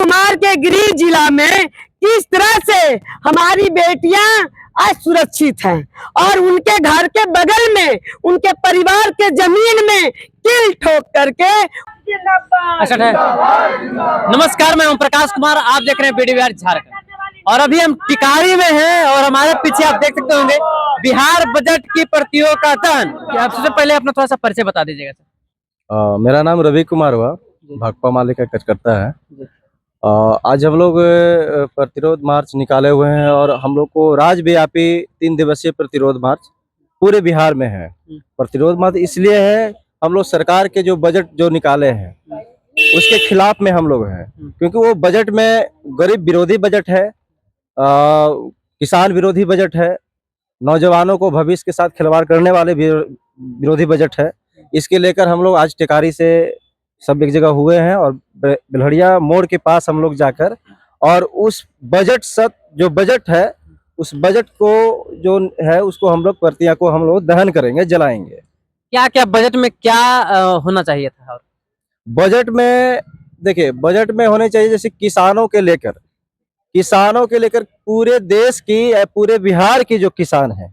कुमार के गृह जिला में किस तरह से हमारी बेटियां असुरक्षित हैं और उनके घर के बगल में उनके परिवार के जमीन में किल ठोक करके। नमस्कार, मैं ओम प्रकाश कुमार, आप देख रहे हैं बीडी बिहार झारखंड। और अभी हम टिकारी में हैं और हमारे पीछे आप देख सकते होंगे बिहार बजट की प्रतियों का दहन। आप सबसे पहले अपना थोड़ा सा परिचय बता दीजिएगा सर। मेरा नाम रवि कुमार हुआ, भाकपा माले का कार्यकर्ता है। आज हम लोग प्रतिरोध मार्च निकाले हुए हैं और हम लोग को राज्यव्यापी 3 दिवसीय प्रतिरोध मार्च पूरे बिहार में है। प्रतिरोध मार्च इसलिए है, हम लोग सरकार के जो बजट जो निकाले हैं उसके खिलाफ में हम लोग हैं, क्योंकि वो बजट में गरीब विरोधी बजट है, किसान विरोधी बजट है, नौजवानों को भविष्य के साथ खिलवाड़ करने वाले विरोधी बजट है। इसके लेकर हम लोग आज टिकारी से सब एक जगह हुए हैं और बिलहड़िया मोड़ के पास हम लोग जाकर और उस बजट जो बजट है उस बजट को जो है उसको हम लोग प्रतियां को हम लोग दहन करेंगे, जलाएंगे। क्या क्या बजट में क्या होना चाहिए था? और बजट में देखिए, बजट में होने चाहिए जैसे किसानों के लेकर पूरे देश की, पूरे बिहार की जो किसान है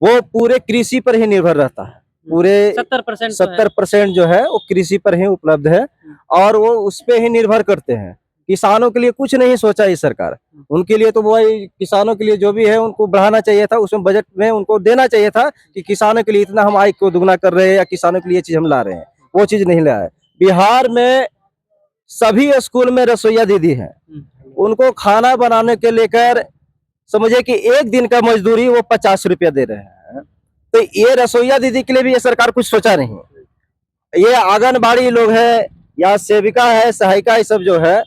वो पूरे कृषि पर ही निर्भर रहता है। पूरे 70% जो है वो कृषि पर ही उपलब्ध है और वो उस पे ही निर्भर करते हैं। किसानों के लिए कुछ नहीं सोचा इस सरकार। उनके लिए तो वही, किसानों के लिए जो भी है उनको बढ़ाना चाहिए था, उसमें बजट में उनको देना चाहिए था कि किसानों के लिए इतना हम आय को दुगना कर रहे हैं या किसानों के लिए चीज हम ला रहे हैं, वो चीज नहीं लाया। बिहार में सभी स्कूल में रसोईया दीदी है, उनको खाना बनाने के लेकर समझे कि एक दिन का मजदूरी वो 50 रुपया दे रहे हैं। तो ये रसोईया दीदी के लिए भी ये सरकार कुछ सोचा नहीं। ये आंगनबाड़ी लोग है या सेविका है, सहायिका, ये सब जो है,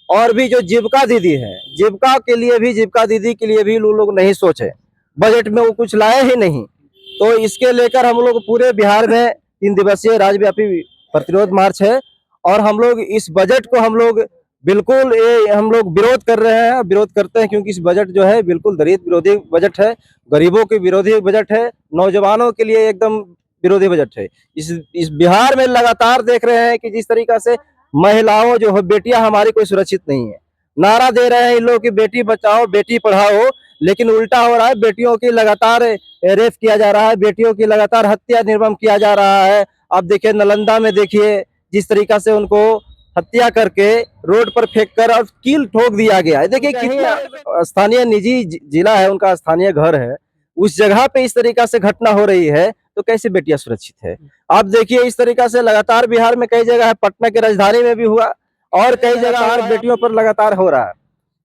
और भी जो जीविका दीदी है, जीविका दीदी के लिए भी लोग नहीं सोचे, बजट में वो कुछ लाए ही नहीं। तो इसके लेकर हम लोग पूरे बिहार में 3 दिवसीय राज्यव्यापी प्रतिरोध मार्च है और हम लोग इस बजट को हम लोग बिल्कुल हम लोग विरोध कर रहे हैं, विरोध करते हैं, क्योंकि इस बजट जो है बिल्कुल दलित विरोधी बजट है, गरीबों के विरोधी बजट है, नौजवानों के लिए एकदम विरोधी बजट है। इस बिहार में लगातार देख रहे हैं कि जिस तरीका से महिलाओं जो है, बेटियां हमारी कोई सुरक्षित नहीं है। नारा दे रहे हैं इन लोग की बेटी बचाओ बेटी पढ़ाओ, लेकिन उल्टा हो रहा है। बेटियों की लगातार रेप किया जा रहा है, बेटियों की लगातार हत्या निर्मम किया जा रहा है। आप देखिए नालंदा में, देखिए जिस तरीका से उनको हत्या करके रोड पर फेंक कर और कील ठोक दिया गया है। देखिए कितना स्थानीय निजी जिला है, उनका स्थानीय घर है, उस जगह पे इस तरीका से घटना हो रही है, तो कैसे बेटियां सुरक्षित है? आप देखिए इस तरीका से लगातार बिहार में कई जगह है, पटना की राजधानी में भी हुआ और कई जगह बेटियों पर लगातार हो रहा है।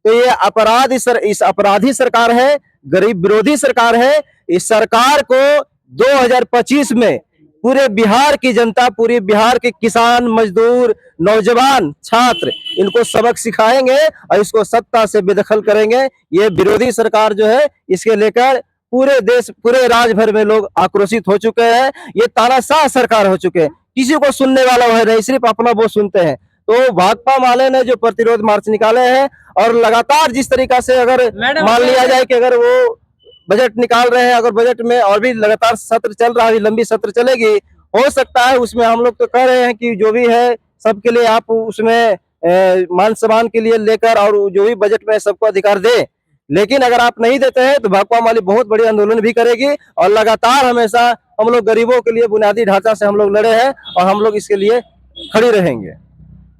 तो ये अपराध इस अपराधी सरकार है, गरीब विरोधी सरकार है। इस सरकार को 2025 में पूरे बिहार की जनता, पूरे बिहार के किसान, मजदूर, नौजवान, छात्र इनको सबक सिखाएंगे और इसको सत्ता से बेदखल करेंगे। ये विरोधी सरकार जो है, इसके लेकर पूरे देश, पूरे राज्य भर में लोग आक्रोशित हो चुके हैं। ये तानाशाह सरकार हो चुके हैं, किसी को सुनने वाला है नहीं, सिर्फ अपना वो सुनते हैं। तो भाकपा माले ने जो प्रतिरोध मार्च निकाले हैं और लगातार जिस तरीका से अगर मान लिया जाए कि अगर वो बजट निकाल रहे हैं, अगर बजट में और भी लगातार सत्र चल रहा है, लंबी सत्र चलेगी, हो सकता है उसमें हम लोग तो कह रहे हैं कि जो भी है सबके लिए आप उसमें मान सम्मान के लिए लेकर और जो भी बजट में सबको अधिकार दे। लेकिन अगर आप नहीं देते हैं तो भाकपा माले बहुत बड़ी आंदोलन भी करेगी और लगातार हमेशा हम लोग गरीबों के लिए बुनियादी ढांचा से हम लोग लड़े हैं और हम लोग इसके लिए खड़ी रहेंगे।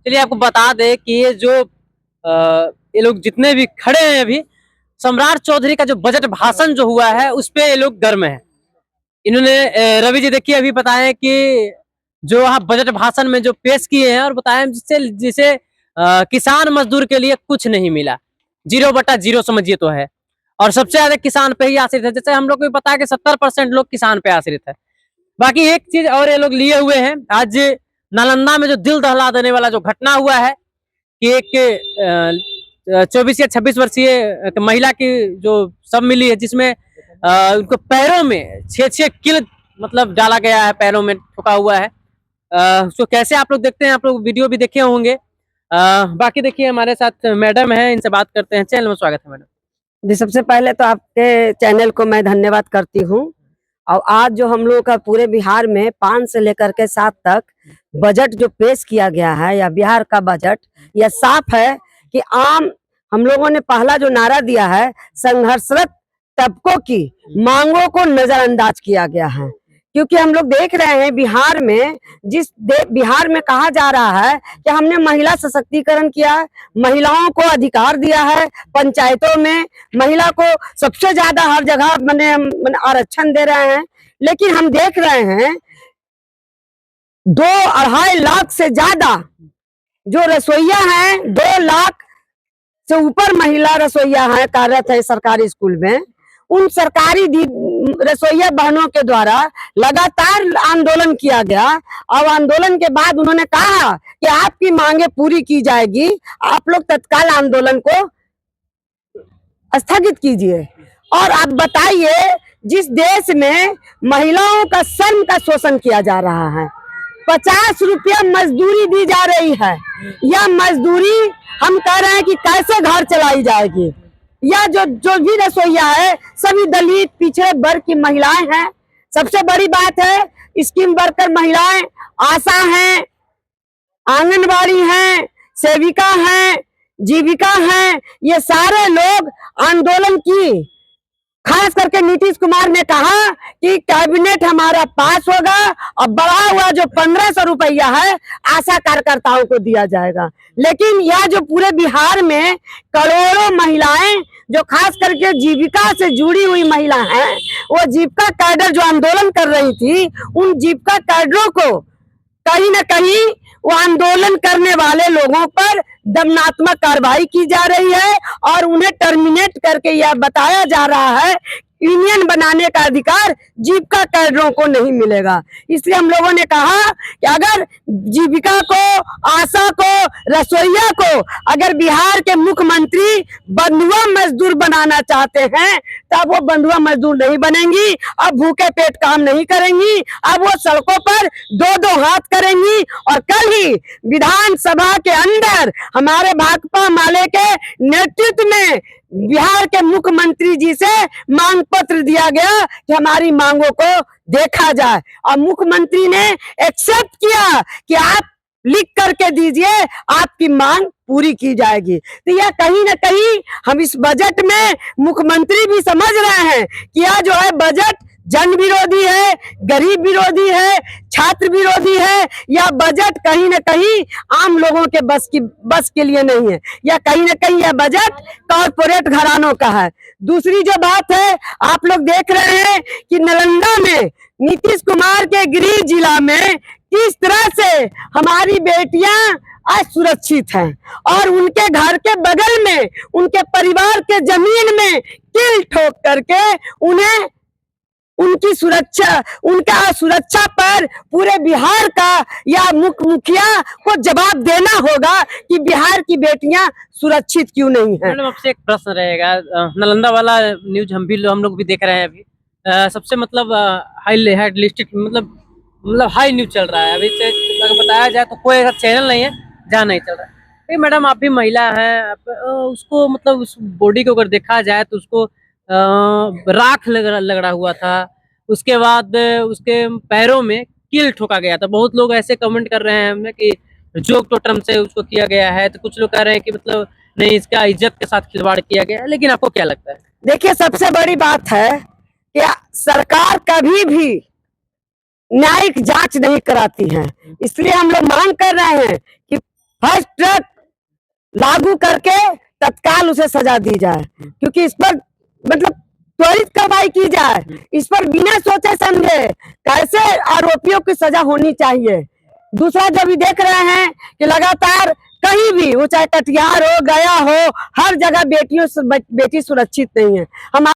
चलिए आपको बता दें कि ये जो ये लोग जितने भी खड़े हैं, अभी सम्राट चौधरी का जो बजट भाषण जो हुआ है उस पे ये लोग गर्म हैं। इन्होंने रवि जी देखिए अभी बताया कि जो आप बजट भाषण में जो पेश किए हैं और बताया जिसे किसान मजदूर के लिए कुछ नहीं मिला, 0/0 समझिए तो है। और सबसे ज्यादा किसान पे ही आश्रित है। जैसे हम लोग को भी पता है कि 70% लोग किसान पे आश्रित है। बाकी एक चीज और ये लोग लिए हुए हैं, आज नालंदा में जो दिल दहला देने वाला जो घटना हुआ है कि एक 24 या 26 वर्षीय महिला की जो सब मिली है, जिसमें उनको पैरों में 6 किल मतलब डाला गया है, पैरों में ठुका हुआ है। तो कैसे आप लोग देखते हैं, आप लोग वीडियो भी देखे होंगे। बाकी देखिए हमारे साथ मैडम है, इनसे बात करते हैं। चैनल में स्वागत है मैडम जी। सबसे पहले तो आपके चैनल को मैं धन्यवाद करती हूँ और आज जो हम लोग का पूरे बिहार में 5 से लेकर के 7 तक बजट जो पेश किया गया है, या बिहार का बजट, यह साफ है कि आम हम लोगों ने पहला जो नारा दिया है, संघर्षरत तबकों की मांगों को नजरअंदाज किया गया है। क्योंकि हम लोग देख रहे हैं बिहार में, बिहार में कहा जा रहा है कि हमने महिला सशक्तिकरण किया है, महिलाओं को अधिकार दिया है, पंचायतों में महिला को सबसे ज्यादा हर जगह मैंने आरक्षण दे रहे हैं। लेकिन हम देख रहे हैं 2-2.5 लाख से ज्यादा जो रसोइया हैं, 2 लाख से ऊपर महिला रसोइया हैं, कार्यरत है सरकारी स्कूल में। उन सरकारी रसोइया बहनों के द्वारा लगातार आंदोलन किया गया, और आंदोलन के बाद उन्होंने कहा कि आपकी मांगे पूरी की जाएगी, आप लोग तत्काल आंदोलन को स्थगित कीजिए। और आप बताइए, जिस देश में महिलाओं का श्रम का शोषण किया जा रहा है, 50 रुपया मजदूरी दी जा रही है, यह मजदूरी हम कह रहे हैं कि कैसे घर चलाई जाएगी। या जो भी रसोइया है, सभी दलित पिछड़े वर्ग की महिलाएं हैं। सबसे बड़ी बात है, स्कीम वर्कर महिलाएं, आशा हैं, आंगनबाड़ी हैं, सेविका हैं, जीविका हैं, ये सारे लोग आंदोलन की। खास करके नीतीश कुमार ने कहा कि कैबिनेट हमारा पास होगा और बढ़ा हुआ जो 1500 रुपया है आशा कार्यकर्ताओं को दिया जाएगा। लेकिन यह जो पूरे बिहार में करोड़ों महिलाएं, जो खास करके जीविका से जुड़ी हुई महिला हैं, वो जीविका कैडर जो आंदोलन कर रही थी, उन जीविका कैडरों को कहीं न कहीं वो आंदोलन करने वाले लोगों पर दंडात्मक कार्रवाई की जा रही है, और उन्हें टर्मिनेट करके यह बताया जा रहा है यूनियन बनाने का अधिकार जीविका कैडरों को नहीं मिलेगा। इसलिए हम लोगों ने कहा कि अगर जीविका को, आशा को, रसोइया को अगर बिहार के मुख्यमंत्री बंधुआ मजदूर बनाना चाहते हैं, तब वो बंधुआ मजदूर नहीं बनेंगी, अब भूखे पेट काम नहीं करेंगी, अब वो सड़कों पर 2-2 हाथ करेंगी। और कल ही विधानसभा के अंदर हमारे भाकपा माले के नेतृत्व में बिहार के मुख्यमंत्री जी से मांग पत्र दिया गया कि हमारी मांगों को देखा जाए, और मुख्यमंत्री ने एक्सेप्ट किया कि आप लिख करके दीजिए, आपकी मांग पूरी की जाएगी। तो यह कहीं ना कहीं हम इस बजट में मुख्यमंत्री भी समझ रहे हैं कि यह जो है बजट जन विरोधी है, गरीब विरोधी है, छात्र विरोधी है। यह बजट कहीं न कहीं आम लोगों के बस के लिए नहीं है। यह कहीं न कहीं यह बजट कॉर्पोरेट घरानों का है। दूसरी जो बात है, आप लोग देख रहे हैं कि नालंदा में नीतीश कुमार के गृह जिला में किस तरह से हमारी बेटियां असुरक्षित हैं, और उनके घर के बगल में, उनके परिवार के जमीन में किल ठोक करके उन्हें उनकी सुरक्षा, उनका सुरक्षा पर पूरे बिहार का या मुखिया को जवाब देना होगा कि बिहार की बेटियां सुरक्षित क्यों नहीं है। मैडम, आपसे एक प्रश्न रहेगा, नालंदा वाला न्यूज हम लोग भी देख रहे हैं अभी। सबसे मतलब हाई लिस्टेड मतलब हाई न्यूज चल रहा है अभी से। अगर बताया जाए तो कोई ऐसा चैनल नहीं है जहाँ नहीं चल रहा है। मैडम, आप भी महिला हैं, उसको मतलब उस बॉडी को अगर देखा जाए तो उसको राख लगड़ा हुआ था, उसके बाद उसके पैरों में कील ठोका गया था। बहुत लोग ऐसे कमेंट कर रहे हैं कि जोक टोटम से उसको किया गया है, तो कुछ लोग कह रहे हैं कि मतलब नहीं, इसका इज्जत के साथ खिलवाड़ किया गया है। लेकिन आपको क्या लगता है? देखिए, सबसे बड़ी बात है कि सरकार कभी भी न्यायिक जांच नहीं कराती है। इसलिए हम लोग मांग कर रहे हैं कि फास्ट ट्रैक लागू करके तत्काल उसे सजा दी जाए, क्योंकि इस पर मतलब त्वरित कार्रवाई की जाए। इस पर बिना सोचे समझे कैसे आरोपियों की सजा होनी चाहिए। दूसरा, जब भी देख रहे हैं कि लगातार कहीं भी, वो चाहे कटिहार हो, गया हो, हर जगह बेटी सुरक्षित नहीं है। हम